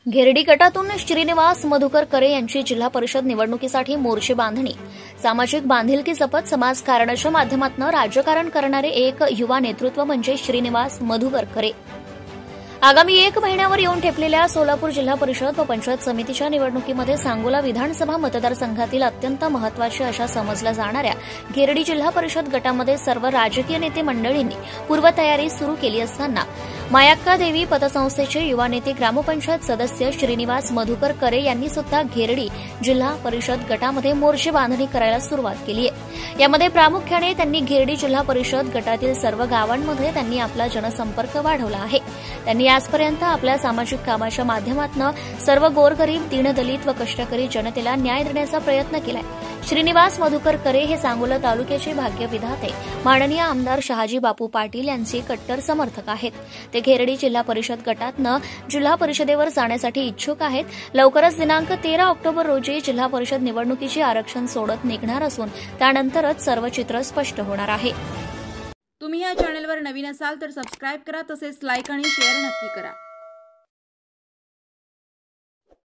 घेरडी गटातून श्रीनिवास मधुकर करे यांची जिल्हा परिषद निवडणुकीसाठी मोर्चे बांधणी. सामाजिक बांधिलकी जपत समाजकारणाच्या माध्यमातून राजकारण करणारे एक युवा नेतृत्व म्हणजे श्रीनिवास मधुकर करे. आगामी 1 महिन्यावर येऊन ठेपलेल्या सोलापूर जिल्हा परिषद व पंचायत समितीच्या निवडणुकीमध्ये सांगोला विधानसभा मतदारसंघातील अत्यंत महत्वाच्या अशा समजल्या जाणाऱ्या घेरडी जिल्हा परिषद गटामध्ये सर्व राजकीय नेते मंडळींनी पूर्वतयारी सुरू केली असताना मायाक्का देवी पतसंस्थेचे युवा नेते ग्रामपंचायत सदस्य श्रीनिवास मधुकर करे यांनी सुद्धा घेरडी जिल्हा परिषद गटामध्ये मोर्चे बांधणी करायला सुरुवात केली आहे. यामध्ये प्रामुख्याने त्यांनी घेरडी जिल्हा परिषद गटातील सर्व गावांमध्ये त्यांनी आपला जनसंपर्क वाढवला आहे. त्यांनी आजपर्यंत आपल्या सामाजिक कामाच्या माध्यमातून सर्व गोरगरीब, दीनदलित व कष्टकरी जनतेला न्याय देण्याचा प्रयत्न केलाय. श्रीनिवास मधुकर करे हे सांगोला तालुक्याचे भाग्यविधाते माननीय आमदार शहाजी बापू पाटील यांचे कट्टर समर्थक आहेत. ते घेरडी जिल्हा परिषद गटातनं जिल्हा परिषदेवर जाण्यासाठी इच्छुक आहेत. लवकरच दिनांक 13 ऑक्टोबर रोजी जिल्हा परिषद निवडणुकीचे आरक्षण सोडत निघणार असून त्यानंतरच सर्व चित्र स्पष्ट होणार आहे. तुम्ही या चॅनलवर नवीन असाल तर सबस्क्राइब करा, तसेच लाईक आणि शेअर नक्की करा.